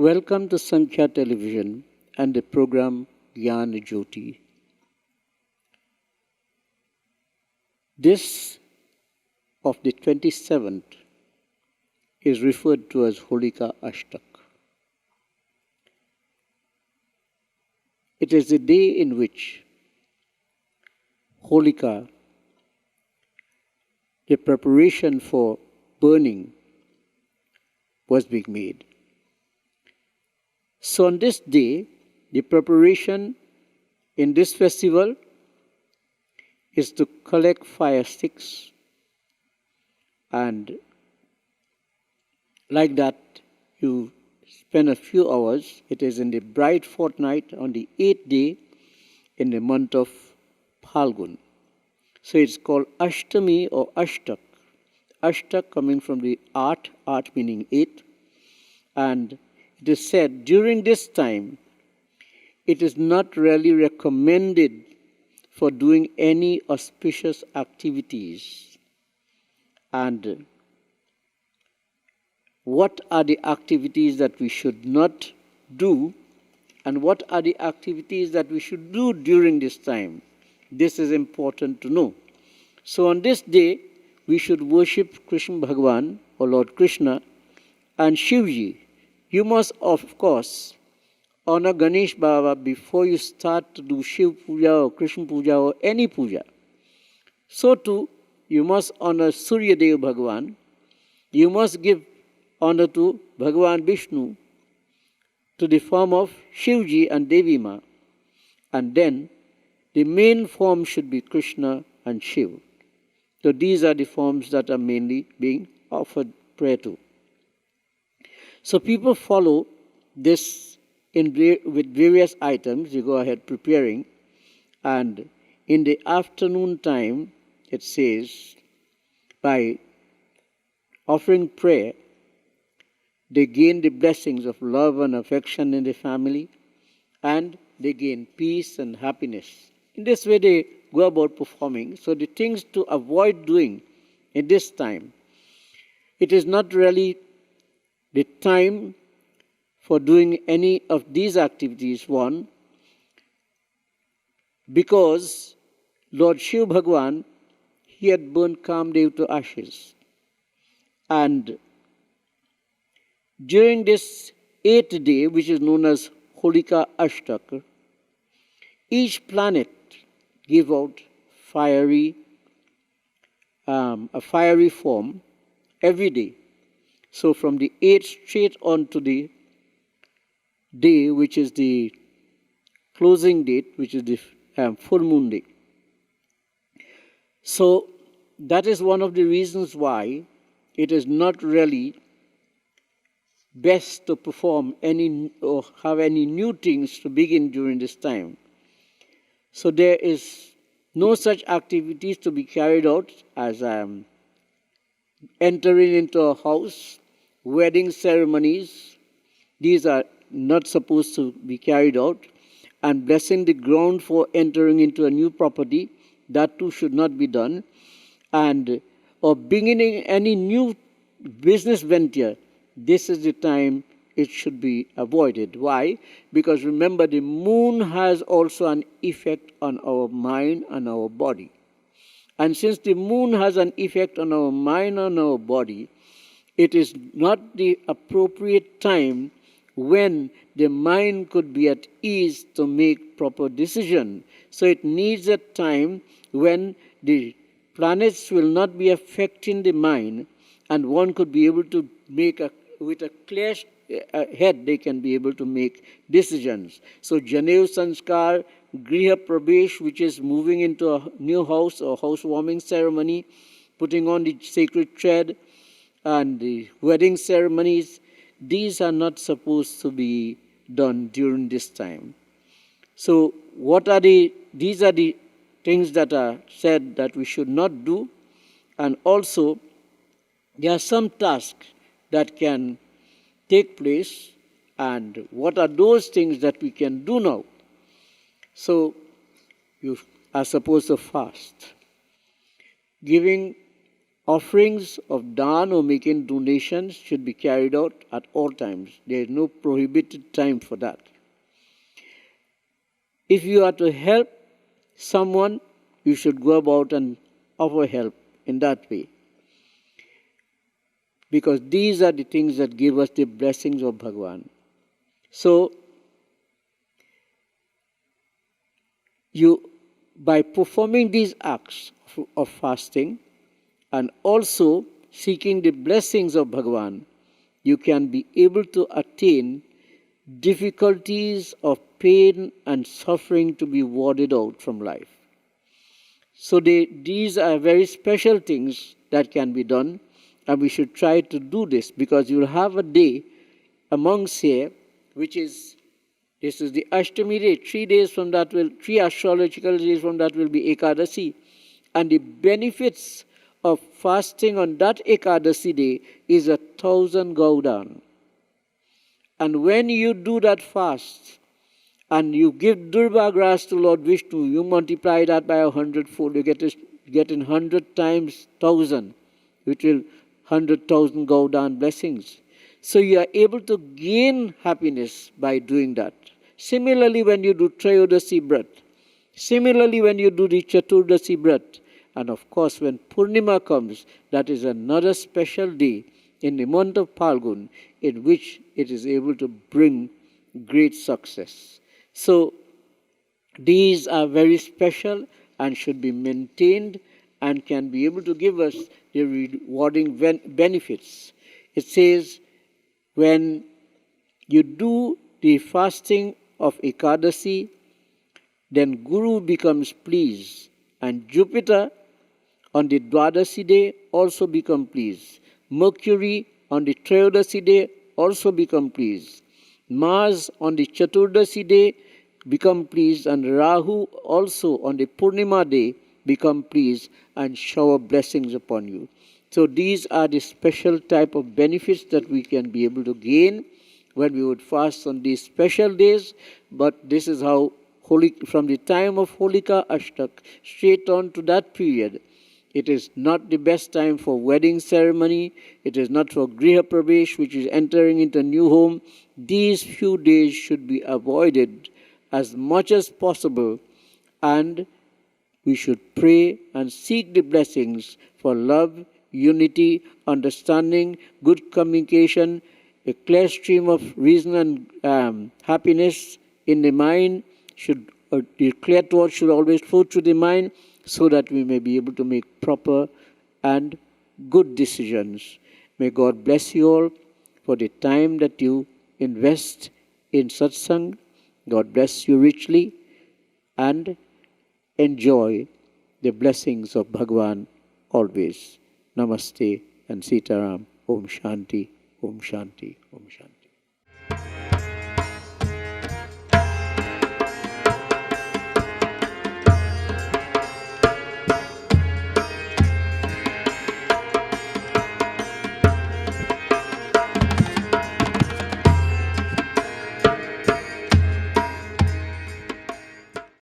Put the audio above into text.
Welcome to Sankhya Television and the program Gyaan Jyoti. This of the 27th is referred to as Holika Ashtak. It is the day in which Holika, the preparation for burning, was being made. So on this day, the preparation in this festival is to collect fire sticks, and like that you spend a few hours. It is in the bright fortnight on the 8th day in the month of Phalgun. So it's called Ashtami or Ashtak. Ashtak coming from the art meaning 8, and it is said during this time it is not really recommended for doing any auspicious activities. And what are the activities that we should not do, and what are the activities that we should do during this time? This is important to know. So on this day, we should worship Krishna Bhagavan or Lord Krishna and Shivji. You must, of course, honor Ganesh Baba before you start to do Shiv Puja or Krishna Puja or any puja. So too, you must honor Surya Dev Bhagavan. You must give honor to Bhagavan Vishnu, to the form of Shivji and Devi Ma. And then the main form should be Krishna and Shiv. So these are the forms that are mainly being offered prayer to. So people follow this with various items. You go ahead preparing, and in the afternoon time, it says, by offering prayer, they gain the blessings of love and affection in the family, and they gain peace and happiness. In this way they go about performing. So the things to avoid doing in this time, it is not really the time for doing any of these activities. One, because Lord Shiv Bhagavan, he had burnt Kamdev to ashes. And during this 8th day, which is known as Holika Ashtak, each planet give out a fiery form every day. So from the 8th straight on to the day which is the closing date, which is the full moon day. So that is one of the reasons why it is not really best to perform any or have any new things to begin during this time. So there is no such activities to be carried out as entering into a house, wedding ceremonies. These are not supposed to be carried out. And blessing the ground for entering into a new property, that too should not be done. And or beginning any new business venture, this is the time it should be avoided. Why? Because remember, the moon has also an effect on our mind and our body. And since the moon has an effect on our mind and our body, it is not the appropriate time when the mind could be at ease to make proper decision. So it needs a time when the planets will not be affecting the mind, and one could be able to make with a clear head, they can be able to make decisions. So Janev Sanskar, Griha Pravesh, which is moving into a new house or housewarming ceremony, putting on the sacred thread, and the wedding ceremonies, these are not supposed to be done during this time. So these are the things that are said that we should not do. And also there are some tasks that can take place, and what are those things that we can do now? So you are supposed to fast, giving Offerings of dan or making donations should be carried out at all times. There is no prohibited time for that. If you are to help someone, you should go about and offer help in that way. Because these are the things that give us the blessings of Bhagavan. So, by performing these acts of fasting and also seeking the blessings of Bhagavan, you can be able to attain difficulties of pain and suffering to be warded out from life. So these are very special things that can be done, and we should try to do this, because you will have a day amongst here, this is the Ashtami day. 3 astrological days from that will be Ekadasi. And the benefits of fasting on that Ekadasi day is 1,000 Gaudan. And when you do that fast, and you give Durba grass to Lord Vishnu, you multiply that by 100-fold, you get in 100 times 1,000, which will 100,000 Gaudan blessings. So you are able to gain happiness by doing that. Similarly, when you do Trayodasi Brat, similarly when you do the Chaturdasi Brat, and of course when Purnima comes, that is another special day in the month of Phalgun, in which it is able to bring great success. So these are very special and should be maintained and can be able to give us the rewarding benefits. It says, when you do the fasting of Ekadasi, then Guru becomes pleased, and Jupiter on the Dwadasi day also become pleased. Mercury on the Trayodasi day also become pleased. Mars on the Chaturdasi day become pleased, and Rahu also on the Purnima day become pleased and shower blessings upon you. So these are the special type of benefits that we can be able to gain when we would fast on these special days. But this is how, from the time of Holika Ashtak straight on to that period, it is not the best time for wedding ceremony. It is not for Griha Pravesh, which is entering into a new home. These few days should be avoided as much as possible, and we should pray and seek the blessings for love, unity, understanding, good communication, a clear stream of reason and happiness in the mind. The clear thought should always flow through the mind, so that we may be able to make proper and good decisions. May God bless you all for the time that you invest in satsang. God bless you richly, and enjoy the blessings of Bhagavan always. Namaste and Sitaram. Om Shanti, Om Shanti, Om Shanti.